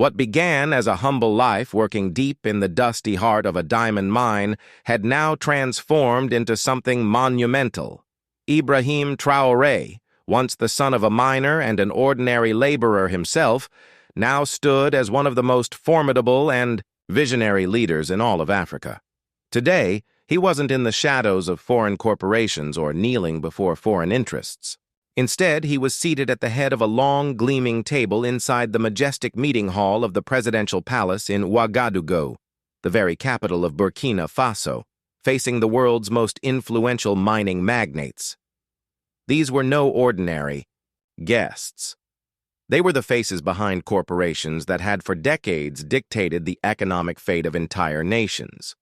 What began as a humble life working deep in the dusty heart of a diamond mine had now transformed into something monumental. Ibrahim Traoré, once the son of a miner and an ordinary laborer himself, now stood as one of the most formidable and visionary leaders in all of Africa. Today, he wasn't in the shadows of foreign corporations or kneeling before foreign interests. Instead, he was seated at the head of a long, gleaming table inside the majestic meeting hall of the presidential palace in Ouagadougou, the very capital of Burkina Faso, facing the world's most influential mining magnates. These were no ordinary guests. They were the faces behind corporations that had for decades dictated the economic fate of entire nations.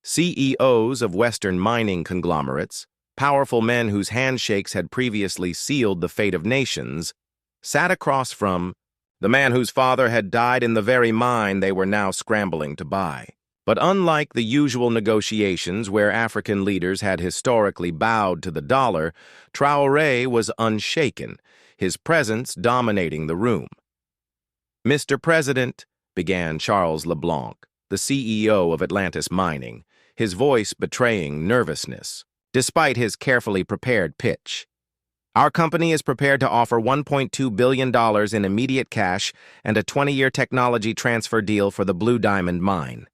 CEOs of Western mining conglomerates, powerful men whose handshakes had previously sealed the fate of nations, sat across from the man whose father had died in the very mine they were now scrambling to buy. But unlike the usual negotiations where African leaders had historically bowed to the dollar, Traoré was unshaken, his presence dominating the room. "Mr. President," began Charles LeBlanc, the CEO of Atlantis Mining, his voice betraying nervousness, despite his carefully prepared pitch. "Our company is prepared to offer $1.2 billion in immediate cash and a 20-year technology transfer deal for the Blue Diamond Mine.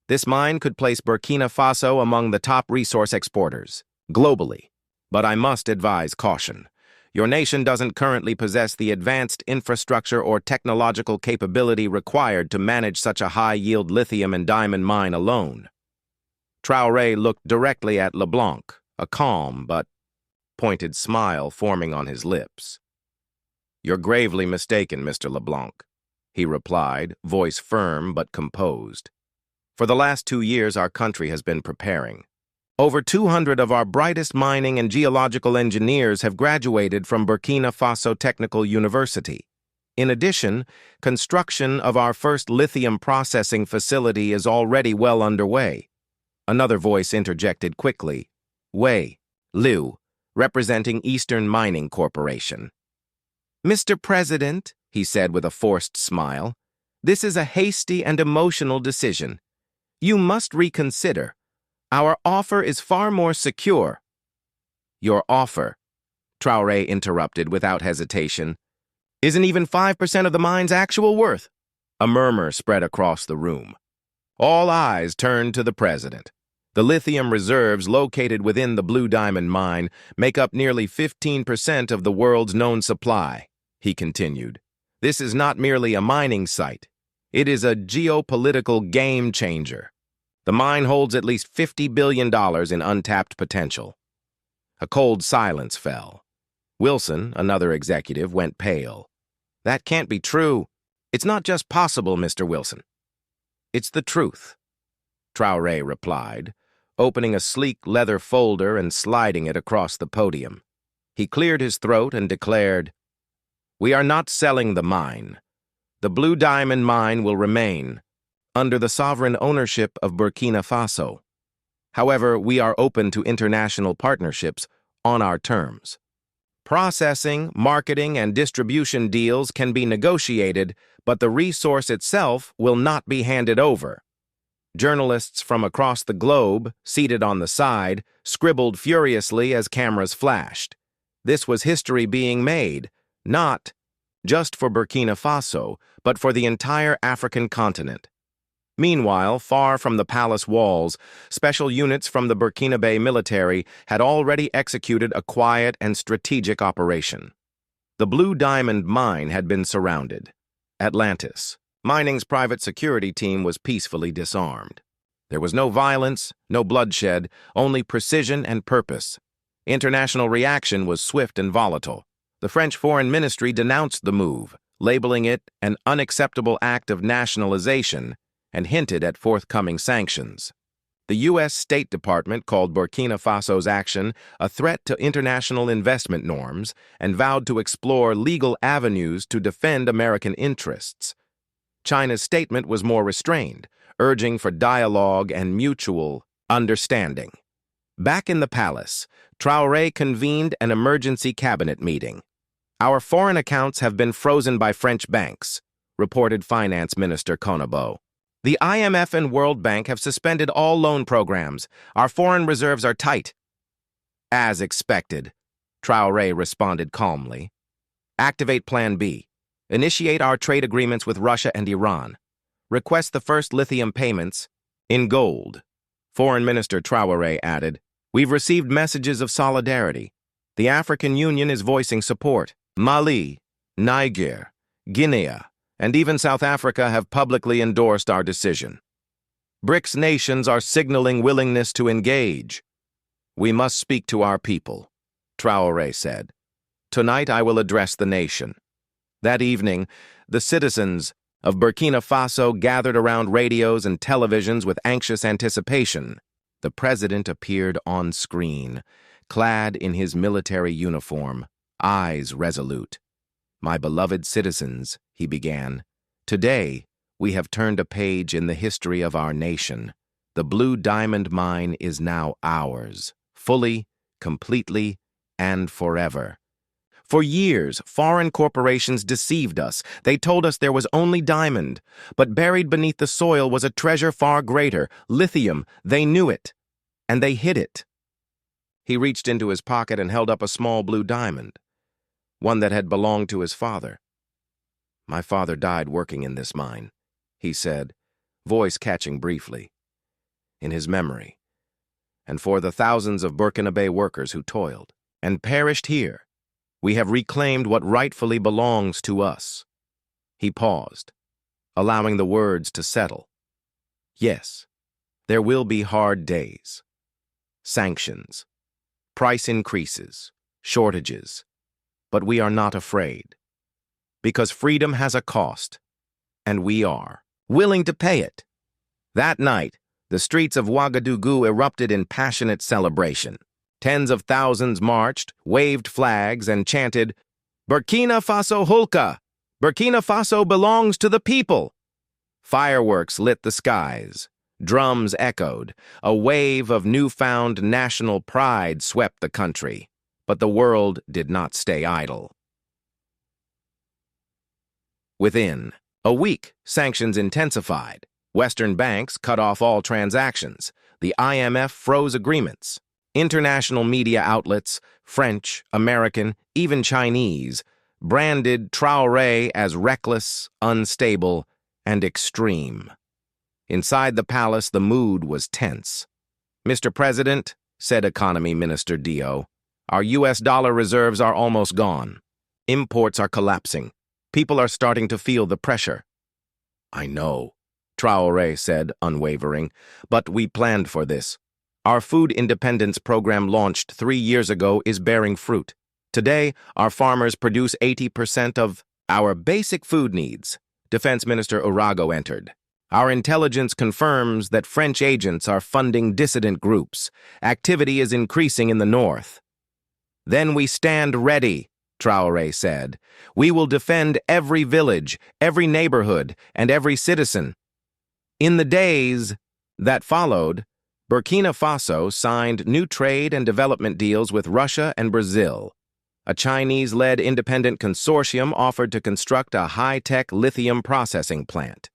This mine could place Burkina Faso among the top resource exporters, globally. But I must advise caution. Your nation doesn't currently possess the advanced infrastructure or technological capability required to manage such a high-yield lithium and diamond mine alone." Traoré looked directly at LeBlanc, a calm but pointed smile forming on his lips. "You're gravely mistaken, Mr. LeBlanc," he replied, voice firm but composed. "For the last 2 years, our country has been preparing. Over 200 of our brightest mining and geological engineers have graduated from Burkina Faso Technical University. In addition, construction of our first lithium processing facility is already well underway." Another voice interjected quickly. Wei Liu, representing Eastern Mining Corporation. "Mr. President," he said with a forced smile, "this is a hasty and emotional decision. You must reconsider. Our offer is far more secure." "Your offer," Traoré interrupted without hesitation, "isn't even 5% of the mine's actual worth." A murmur spread across the room. All eyes turned to the president. "The lithium reserves located within the Blue Diamond Mine make up nearly 15% of the world's known supply," he continued. "This is not merely a mining site. It is a geopolitical game changer. The mine holds at least $50 billion in untapped potential." A cold silence fell. Wilson, another executive, went pale. "That can't be true. It's not just possible, Mr. Wilson." "It's the truth," Traoré replied, opening a sleek leather folder and sliding it across the podium. He cleared his throat and declared, "We are not selling the mine. The Blue Diamond Mine will remain under the sovereign ownership of Burkina Faso. However, we are open to international partnerships on our terms. Processing, marketing, and distribution deals can be negotiated, but the resource itself will not be handed over." Journalists from across the globe, seated on the side, scribbled furiously as cameras flashed. This was history being made, not just for Burkina Faso, but for the entire African continent. Meanwhile, far from the palace walls, special units from the Burkinabe military had already executed a quiet and strategic operation. The Blue Diamond Mine had been surrounded. Atlantis, mining's private security team, was peacefully disarmed. There was no violence, no bloodshed, only precision and purpose. International reaction was swift and volatile. The French Foreign Ministry denounced the move, labeling it an unacceptable act of nationalization, and hinted at forthcoming sanctions. The U.S. State Department called Burkina Faso's action a threat to international investment norms and vowed to explore legal avenues to defend American interests. China's statement was more restrained, urging for dialogue and mutual understanding. Back in the palace, Traoré convened an emergency cabinet meeting. "Our foreign accounts have been frozen by French banks. reported Finance Minister Konabo. The IMF and World Bank have suspended all loan programs. Our foreign reserves are tight. As expected, Traoré responded calmly. Activate Plan B. Initiate our trade agreements with Russia and Iran. Request the first lithium payments in gold. Foreign Minister Traoré added, We've received messages of solidarity. The African Union is voicing support. Mali, Niger, Guinea, and even South Africa have publicly endorsed our decision. BRICS nations are signaling willingness to engage. We must speak to our people, Traoré said. Tonight I will address the nation. That evening, the citizens of Burkina Faso gathered around radios and televisions with anxious anticipation. The president appeared on screen, clad in his military uniform, eyes resolute. My beloved citizens, he began, today we have turned a page in the history of our nation. The blue diamond mine is now ours, fully, completely, and forever. For years, foreign corporations deceived us. They told us there was only diamond, but buried beneath the soil was a treasure far greater, lithium. They knew it, and they hid it. He reached into his pocket and held up a small blue diamond, one that had belonged to his father. My father died working in this mine, he said, voice catching briefly. In his memory, and for the thousands of Burkina Faso workers who toiled and perished here, we have reclaimed what rightfully belongs to us. He paused, allowing the words to settle. Yes, there will be hard days. Sanctions, price increases, shortages. But we are not afraid, because freedom has a cost, and we are willing to pay it. That night, the streets of Ouagadougou erupted in passionate celebration. Tens of thousands marched, waved flags, and chanted, Burkina Faso Hulka! Burkina Faso belongs to the people! Fireworks lit the skies. Drums echoed. A wave of newfound national pride swept the country. But the world did not stay idle. Within a week, sanctions intensified. Western banks cut off all transactions. The IMF froze agreements. International media outlets, French, American, even Chinese, branded Traoré as reckless, unstable, and extreme. Inside the palace, the mood was tense. Mr. President, said Economy Minister Dio, our U.S. dollar reserves are almost gone. Imports are collapsing. People are starting to feel the pressure. I know, Traoré said, unwavering, but we planned for this. Our food independence program launched 3 years ago is bearing fruit. Today, our farmers produce 80% of our basic food needs. Defense Minister Urago entered. Our intelligence confirms that French agents are funding dissident groups. Activity is increasing in the north. Then we stand ready, Traoré said. We will defend every village, every neighborhood, and every citizen. In the days that followed, Burkina Faso signed new trade and development deals with Russia and Brazil. A Chinese-led independent consortium offered to construct a high-tech lithium processing plant.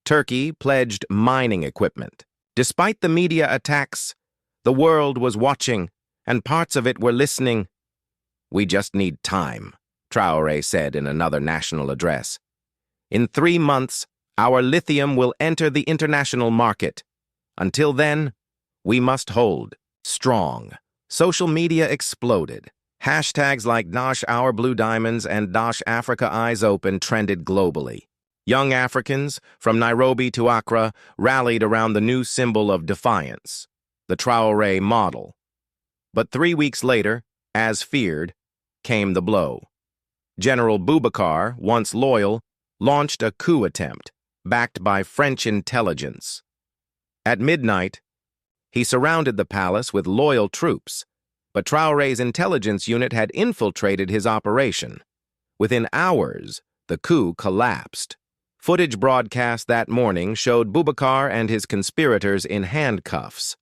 Turkey pledged mining equipment. Despite the media attacks, the world was watching, and parts of it were listening. We just need time, Traoré said in another national address. In 3 months, our lithium will enter the international market. Until then, we must hold strong. Social media exploded. Hashtags like #OurBlueDiamonds and #AfricaEyesOpen trended globally. Young Africans, from Nairobi to Accra, rallied around the new symbol of defiance, the Traoré model. But 3 weeks later, as feared, came the blow. General Boubacar, once loyal, launched a coup attempt, backed by French intelligence. At midnight, he surrounded the palace with loyal troops, but Traoré's intelligence unit had infiltrated his operation. Within hours, the coup collapsed. Footage broadcast that morning showed Boubacar and his conspirators in handcuffs.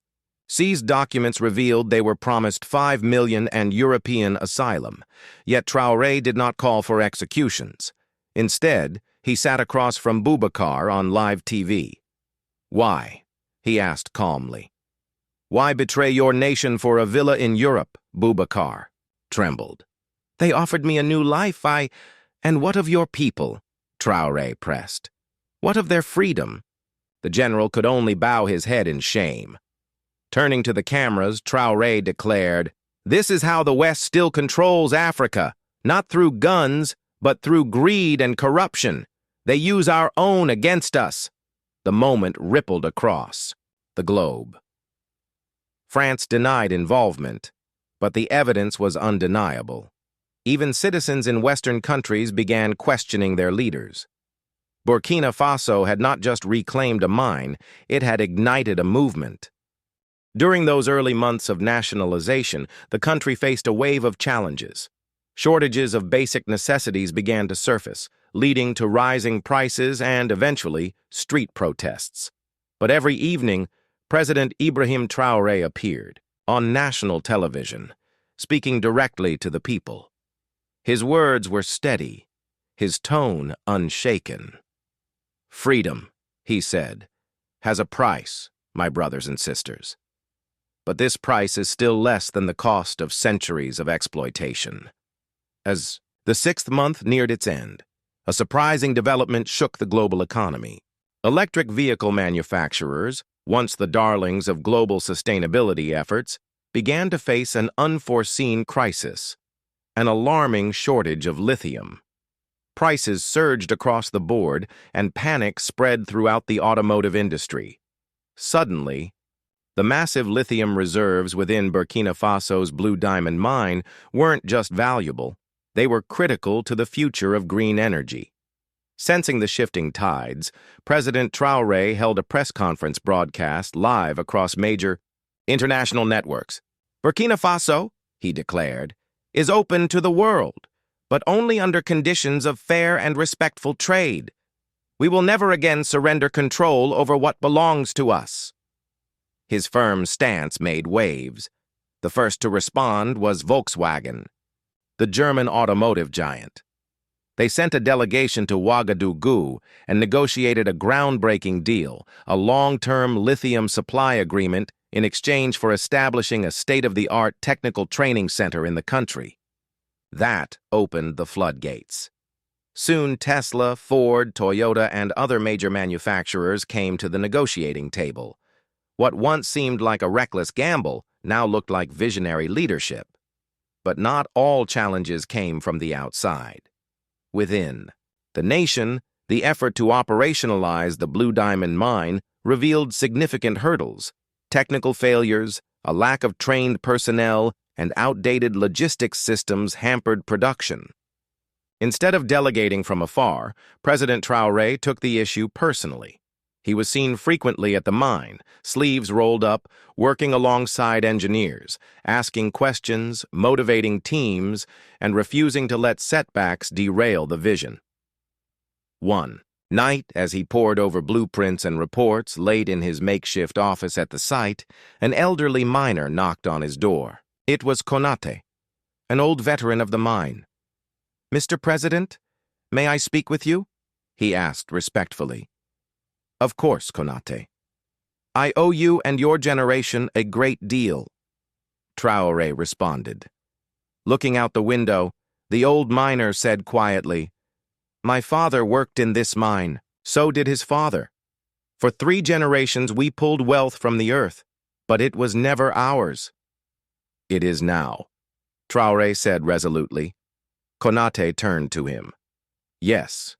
Seized documents revealed they were promised 5 million and European asylum, yet Traoré did not call for executions. Instead, He sat across from Boubacar on live TV. "Why?" he asked calmly. "Why betray your nation for a villa in Europe?" Boubacar trembled. "They offered me a new life, And what of your people?" Traoré pressed. "What of their freedom?" The general could only bow his head in shame. Turning to the cameras, Traoré declared, "This is how the West still controls Africa, not through guns, but through greed and corruption. They use our own against us." The moment rippled across the globe. France denied involvement, but the evidence was undeniable. Even citizens in Western countries began questioning their leaders. Burkina Faso had not just reclaimed a mine, it had ignited a movement. During those early months of nationalization, the country faced a wave of challenges. Shortages of basic necessities began to surface, leading to rising prices and, eventually, street protests. But every evening, President Ibrahim Traoré appeared on national television, speaking directly to the people. His words were steady, his tone unshaken. "Freedom," he said, "has a price, my brothers and sisters. But this price is still less than the cost of centuries of exploitation." As the sixth month neared its end, a surprising development shook the global economy. Electric vehicle manufacturers, once the darlings of global sustainability efforts, began to face an unforeseen crisis, an alarming shortage of lithium. Prices surged across the board, and panic spread throughout the automotive industry. Suddenly, the massive lithium reserves within Burkina Faso's Blue Diamond mine weren't just valuable, they were critical to the future of green energy. Sensing the shifting tides, President Traoré held a press conference broadcast live across major international networks. "Burkina Faso," he declared, "is open to the world, but only under conditions of fair and respectful trade. We will never again surrender control over what belongs to us." His firm stance made waves. The first to respond was Volkswagen, the German automotive giant. They sent a delegation to Ouagadougou and negotiated a groundbreaking deal, a long-term lithium supply agreement in exchange for establishing a state-of-the-art technical training center in the country. That opened the floodgates. Soon Tesla, Ford, Toyota, and other major manufacturers came to the negotiating table. What once seemed like a reckless gamble now looked like visionary leadership. But not all challenges came from the outside. Within the nation, the effort to operationalize the Blue Diamond mine revealed significant hurdles: technical failures, a lack of trained personnel, and outdated logistics systems hampered production. Instead of delegating from afar, President Traoré took the issue personally. He was seen frequently at the mine, sleeves rolled up, working alongside engineers, asking questions, motivating teams, and refusing to let setbacks derail the vision. One night, as he pored over blueprints and reports late in his makeshift office at the site, an elderly miner knocked on his door. It was Konate, an old veteran of the mine. "Mr. President, may I speak with you?" he asked respectfully. "Of course, Konate. I owe you and your generation a great deal," Traoré responded. Looking out the window, the old miner said quietly, "My father worked in this mine. So did his father. For 3 generations we pulled wealth from the earth, but it was never ours." "It is now," Traoré said resolutely. Konate turned to him. "Yes,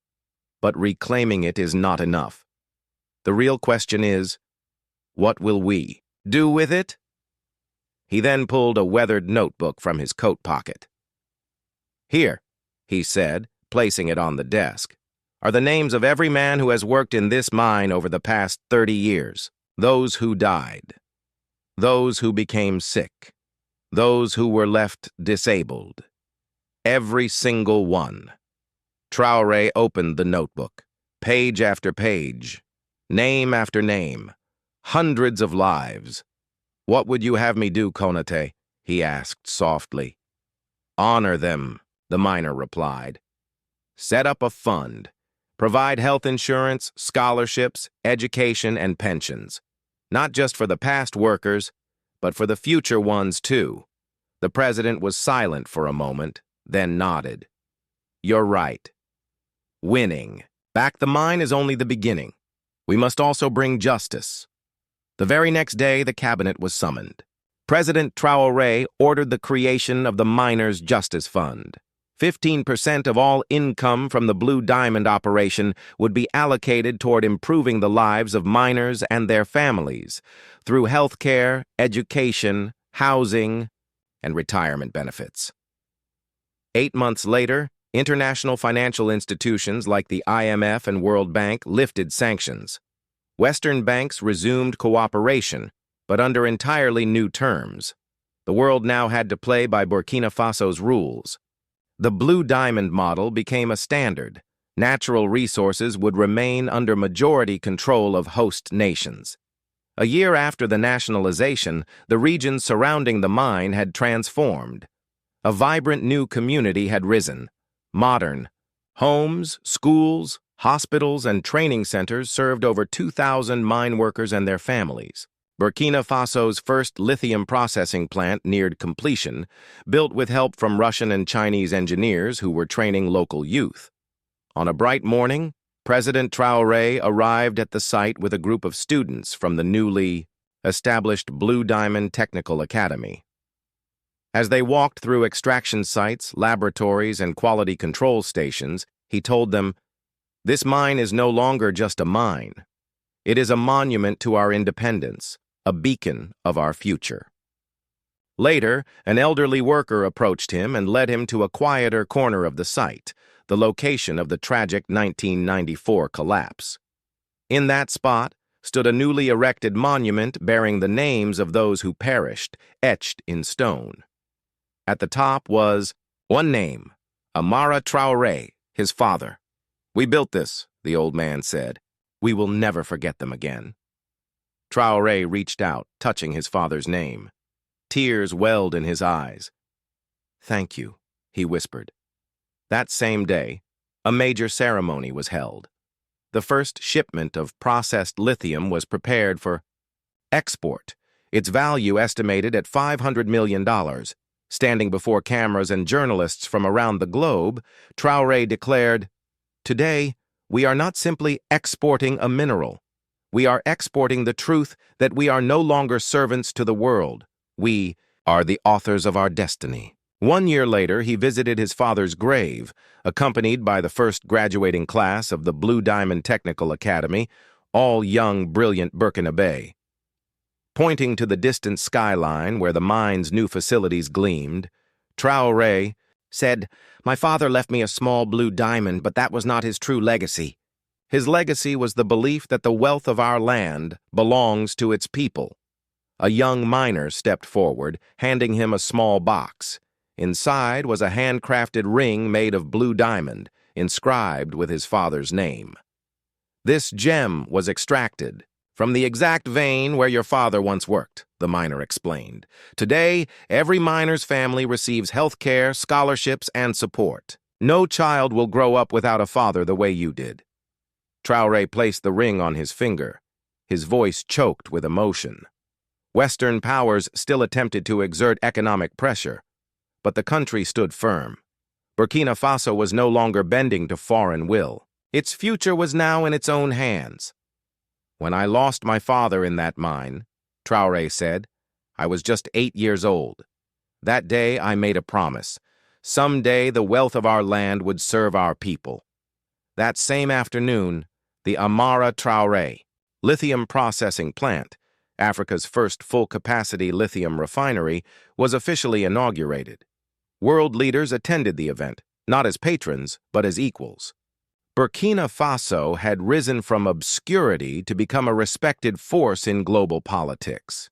but reclaiming it is not enough. The real question is, what will we do with it?" He then pulled a weathered notebook from his coat pocket. "Here," he said, placing it on the desk, "are the names of every man who has worked in this mine over the past 30 years. Those who died, those who became sick, those who were left disabled. Every single one." Traoré opened the notebook, page after page, name after name, hundreds of lives. "What would you have me do, Konate?" he asked softly. "Honor them," the miner replied. "Set up a fund. provide health insurance, scholarships, education, and pensions, not just for the past workers, but for the future ones too. The president was silent for a moment, then nodded. You're right. Winning. Back the mine is only the beginning. We must also bring justice. The very next day, the cabinet was summoned. President Traoré ordered the creation of the Miners' Justice Fund. 15% of all income from the Blue Diamond operation would be allocated toward improving the lives of miners and their families through health care, education, housing, and retirement benefits. 8 months later, international financial institutions like the IMF and World Bank lifted sanctions. Western banks resumed cooperation, but under entirely new terms. The world now had to play by Burkina Faso's rules. The Blue Diamond model became a standard. Natural resources would remain under majority control of host nations. A year after the nationalization, the region surrounding the mine had transformed. A vibrant new community had risen. Modern. Homes, schools, hospitals, and training centers served over 2,000 mine workers and their families. Burkina Faso's first lithium processing plant neared completion, built with help from Russian and Chinese engineers who were training local youth. On a bright morning, President Traoré arrived at the site with a group of students from the newly established Blue Diamond Technical Academy. As they walked through extraction sites, laboratories, and quality control stations, he told them, "This mine is no longer just a mine. It is a monument to our independence, a beacon of our future." Later, an elderly worker approached him and led him to a quieter corner of the site, the location of the tragic 1994 collapse. In that spot stood a newly erected monument bearing the names of those who perished, etched in stone. At the top was one name, Ibrahim Traoré, his father. "We built this," the old man said. "We will never forget them again." Traoré reached out, touching his father's name. Tears welled in his eyes. "Thank you," he whispered. That same day, a major ceremony was held. The first shipment of processed lithium was prepared for export, its value estimated at $500 million. Standing before cameras and journalists from around the globe, Traoré declared, "Today, we are not simply exporting a mineral. We are exporting the truth that we are no longer servants to the world. We are the authors of our destiny." 1 year later, he visited his father's grave, accompanied by the first graduating class of the Blue Diamond Technical Academy, all young, brilliant Burkinabés. Pointing to the distant skyline where the mine's new facilities gleamed, Traoré said, "My father left me a small blue diamond, but that was not his true legacy. His legacy was the belief that the wealth of our land belongs to its people." A young miner stepped forward, handing him a small box. Inside was a handcrafted ring made of blue diamond, inscribed with his father's name. "This gem was extracted from the exact vein where your father once worked," the miner explained. "Today, every miner's family receives health care, scholarships, and support. No child will grow up without a father the way you did." Traoré placed the ring on his finger, his voice choked with emotion. Western powers still attempted to exert economic pressure, but the country stood firm. Burkina Faso was no longer bending to foreign will. Its future was now in its own hands. "When I lost my father in that mine," Traoré said, "I was just 8 years old. That day I made a promise. Someday the wealth of our land would serve our people." That same afternoon, the Ibrahim Traoré lithium processing plant, Africa's first full-capacity lithium refinery, was officially inaugurated. World leaders attended the event, not as patrons, but as equals. Burkina Faso had risen from obscurity to become a respected force in global politics.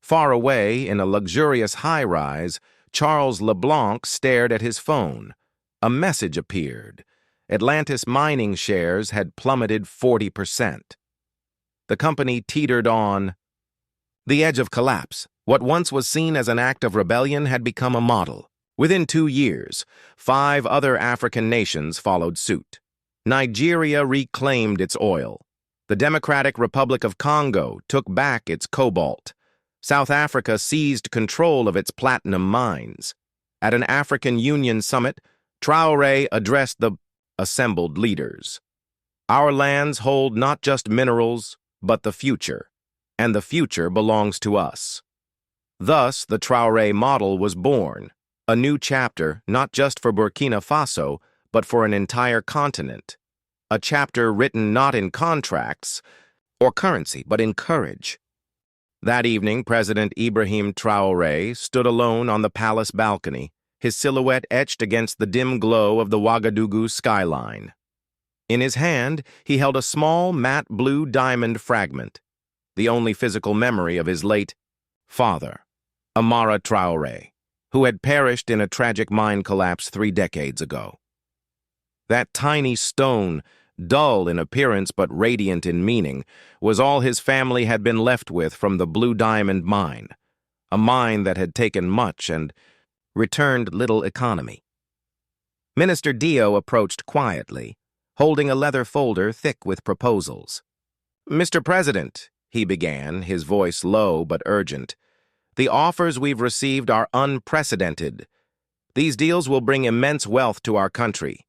Far away, in a luxurious high-rise, Charles LeBlanc stared at his phone. A message appeared. Atlantis mining shares had plummeted 40%. The company teetered on the edge of collapse. What once was seen as an act of rebellion had become a model. Within 2 years, 5 other African nations followed suit. Nigeria reclaimed its oil. The Democratic Republic of Congo took back its cobalt. South Africa seized control of its platinum mines. At an African Union summit, Traoré addressed the assembled leaders. Our lands hold not just minerals, but the future, and the future belongs to us. Thus, the Traoré model was born, a new chapter not just for Burkina Faso, but for an entire continent. A chapter written not in contracts or currency, but in courage. That evening, President Ibrahim Traoré stood alone on the palace balcony, his silhouette etched against the dim glow of the Ouagadougou skyline. In his hand, he held a small, matte blue diamond fragment, the only physical memory of his late father, Amara Traoré, who had perished in a tragic mine collapse 3 decades ago. That tiny stone, dull in appearance but radiant in meaning, was all his family had been left with from the Blue Diamond mine, a mine that had taken much and returned little economy. Minister Dio approached quietly, holding a leather folder thick with proposals. "Mr. President," he began, his voice low but urgent, "the offers we've received are unprecedented. These deals will bring immense wealth to our country.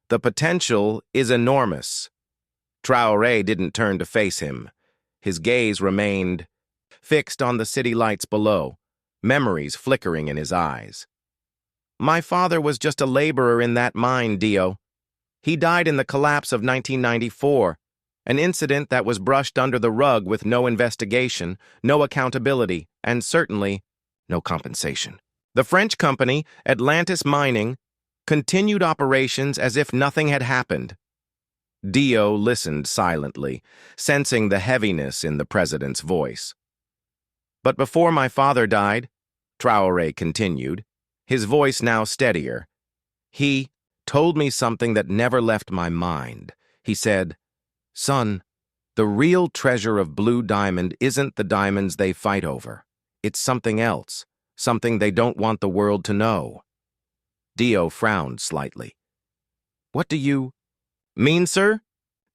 The potential is enormous." Traoré didn't turn to face him. His gaze remained fixed on the city lights below, memories flickering in his eyes. "My father was just a laborer in that mine, Dio. He died in the collapse of 1994, an incident that was brushed under the rug with no investigation, no accountability, and certainly no compensation. The French company, Atlantis Mining, continued operations as if nothing had happened." Dio listened silently, sensing the heaviness in the president's voice. "But before my father died," Traoré continued, his voice now steadier, "he told me something that never left my mind. He said, 'Son, the real treasure of Blue Diamond isn't the diamonds they fight over. It's something else, something they don't want the world to know.'" Dio frowned slightly. "What do you mean, sir?"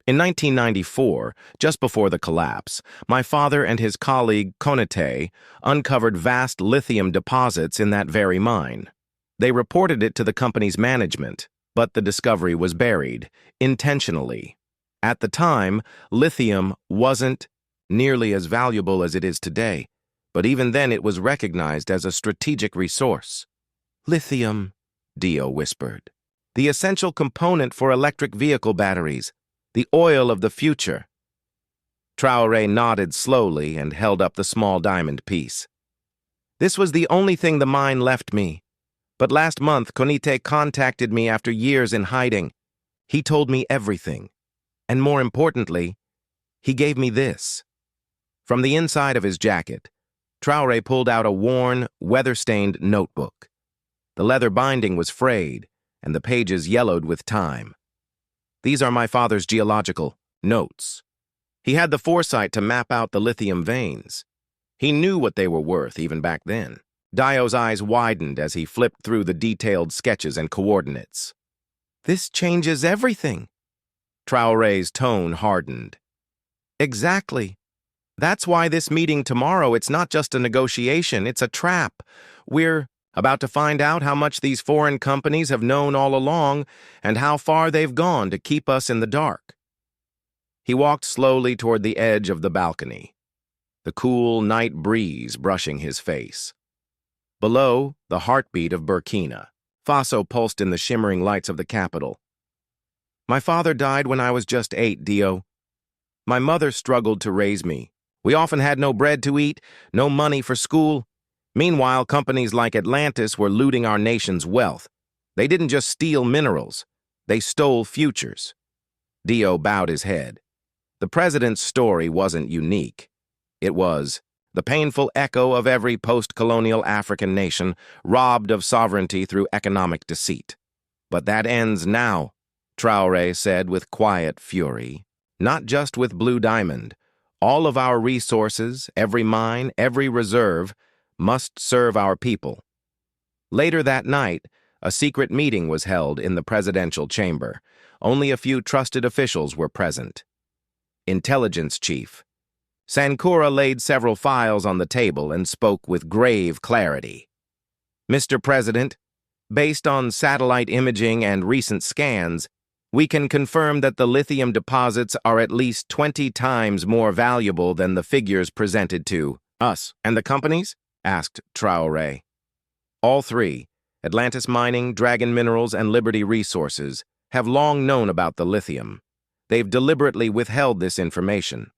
"In 1994, just before the collapse, my father and his colleague Konate uncovered vast lithium deposits in that very mine. They reported it to the company's management, but the discovery was buried, intentionally. At the time, lithium wasn't nearly as valuable as it is today, but even then it was recognized as a strategic resource." "Lithium," Dio whispered. "The essential component for electric vehicle batteries, the oil of the future." Traoré nodded slowly and held up the small diamond piece. "This was the only thing the mine left me. But last month, Konate contacted me after years in hiding. He told me everything. And more importantly, he gave me this." From the inside of his jacket, Traoré pulled out a worn, weather-stained notebook. The leather binding was frayed, and the pages yellowed with time. "These are my father's geological notes. He had the foresight to map out the lithium veins. He knew what they were worth even back then." Dio's eyes widened as he flipped through the detailed sketches and coordinates. "This changes everything." Traoré's tone hardened. "Exactly. That's why this meeting tomorrow, it's not just a negotiation, it's a trap. We're about to find out how much these foreign companies have known all along and how far they've gone to keep us in the dark." He walked slowly toward the edge of the balcony, the cool night breeze brushing his face. Below, the heartbeat of Burkina Faso pulsed in the shimmering lights of the capital. "My father died when I was just 8, Dio. My mother struggled to raise me. We often had no bread to eat, no money for school. Meanwhile, companies like Atlantis were looting our nation's wealth. They didn't just steal minerals, they stole futures." Dio bowed his head. The president's story wasn't unique. It was the painful echo of every post-colonial African nation robbed of sovereignty through economic deceit. "But that ends now," Traoré said with quiet fury. "Not just with Blue Diamond. All of our resources, every mine, every reserve, must serve our people." Later that night, a secret meeting was held in the presidential chamber. Only a few trusted officials were present. Intelligence Chief. Sankura laid several files on the table and spoke with grave clarity. Mr. President, based on satellite imaging and recent scans, we can confirm that the lithium deposits are at least 20 times more valuable than the figures presented to us. And the companies? Asked Traoré. All three, Atlantis Mining, Dragon Minerals, and Liberty Resources, have long known about the lithium. They've deliberately withheld this information.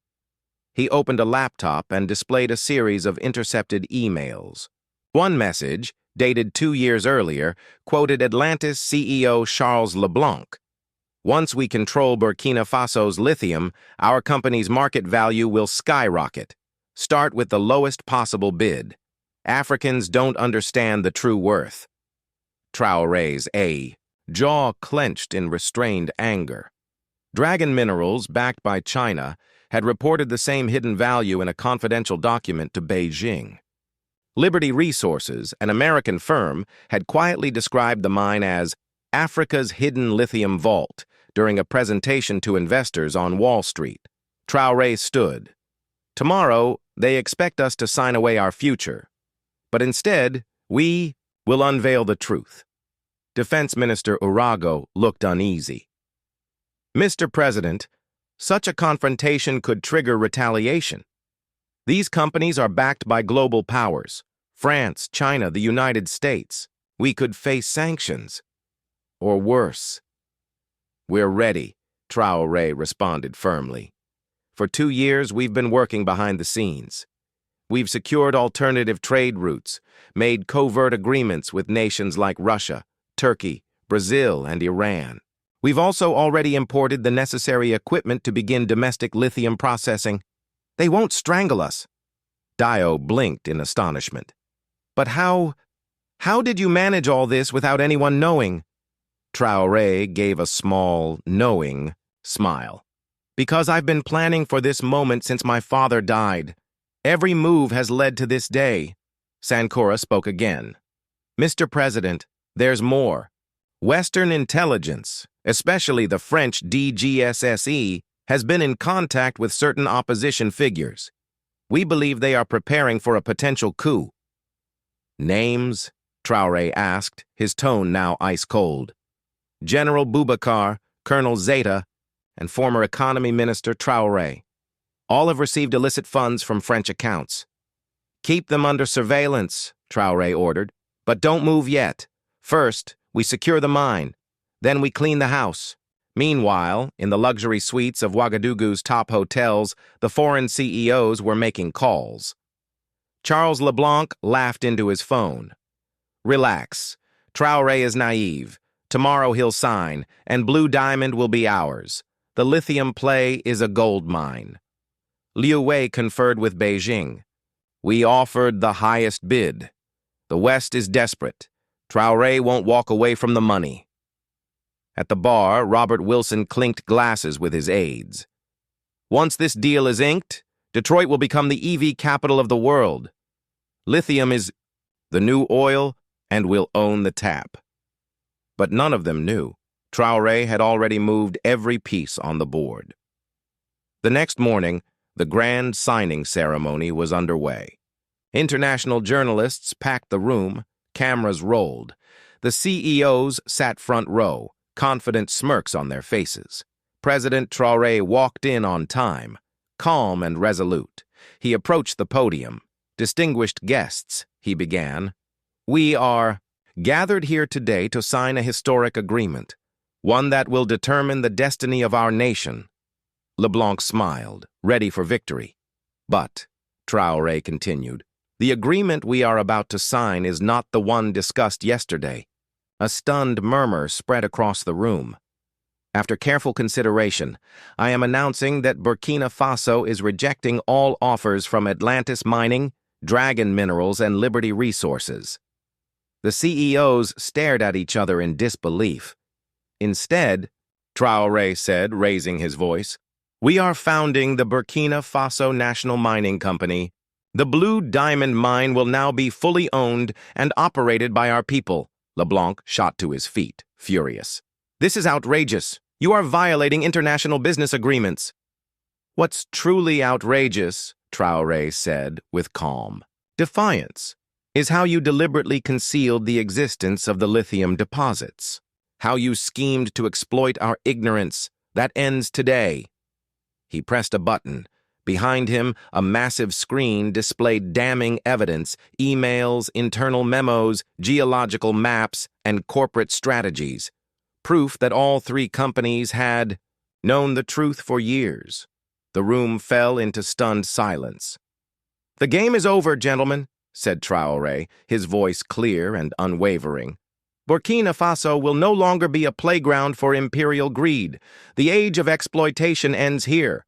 He opened a laptop and displayed a series of intercepted emails. One message, dated 2 years earlier, quoted Atlantis CEO Charles LeBlanc. Once we control Burkina Faso's lithium, our company's market value will skyrocket. Start with the lowest possible bid. Africans don't understand the true worth. Traoré's jaw clenched in restrained anger. Dragon Minerals, backed by China, had reported the same hidden value in a confidential document to Beijing. Liberty Resources, an American firm, had quietly described the mine as Africa's hidden lithium vault during a presentation to investors on Wall Street. Traoré stood. Tomorrow, they expect us to sign away our future. But instead, we will unveil the truth. Defense Minister Urago looked uneasy. Mr. President, such a confrontation could trigger retaliation. These companies are backed by global powers, France, China, the United States. We could face sanctions. Or worse. We're ready, Traoré responded firmly. For 2 years, we've been working behind the scenes. We've secured alternative trade routes, made covert agreements with nations like Russia, Turkey, Brazil, and Iran. We've also already imported the necessary equipment to begin domestic lithium processing. They won't strangle us. Dio blinked in astonishment. But how did you manage all this without anyone knowing? Traoré gave a small, knowing smile. Because I've been planning for this moment since my father died. Every move has led to this day. Sankura spoke again. Mr. President, there's more. Western intelligence, especially the French DGSSE, has been in contact with certain opposition figures. We believe they are preparing for a potential coup. Names? Traoré asked, his tone now ice-cold. General Boubacar, Colonel Zeta, and former Economy Minister Traoré. All have received illicit funds from French accounts. Keep them under surveillance, Traoré ordered, but don't move yet. First, we secure the mine. Then we clean the house. Meanwhile, in the luxury suites of Ouagadougou's top hotels, the foreign CEOs were making calls. Charles LeBlanc laughed into his phone. Relax. Traoré is naive. Tomorrow he'll sign, and Blue Diamond will be ours. The lithium play is a gold mine. Liu Wei conferred with Beijing. We offered the highest bid. The West is desperate. Traoré won't walk away from the money. At the bar, Robert Wilson clinked glasses with his aides. Once this deal is inked, Detroit will become the EV capital of the world. Lithium is the new oil, and we'll own the tap. But none of them knew. Traoré had already moved every piece on the board. The next morning, the grand signing ceremony was underway. International journalists packed the room, cameras rolled. The CEOs sat front row, confident smirks on their faces. President Traoré walked in on time, calm and resolute. He approached the podium. Distinguished guests, he began. We are gathered here today to sign a historic agreement, one that will determine the destiny of our nation. LeBlanc smiled, ready for victory. But, Traoré continued, the agreement we are about to sign is not the one discussed yesterday. A stunned murmur spread across the room. After careful consideration, I am announcing that Burkina Faso is rejecting all offers from Atlantis Mining, Dragon Minerals, and Liberty Resources. The CEOs stared at each other in disbelief. Instead, Traoré said, raising his voice, we are founding the Burkina Faso National Mining Company. The Blue Diamond Mine will now be fully owned and operated by our people. LeBlanc shot to his feet, furious. This is outrageous. You are violating international business agreements. What's truly outrageous, Traoré said with calm, defiance, is how you deliberately concealed the existence of the lithium deposits. How you schemed to exploit our ignorance. That ends today. He pressed a button. Behind him, a massive screen displayed damning evidence, emails, internal memos, geological maps, and corporate strategies. Proof that all three companies had known the truth for years. The room fell into stunned silence. "The game is over, gentlemen," said Traoré, his voice clear and unwavering. "Burkina Faso will no longer be a playground for imperial greed. The age of exploitation ends here.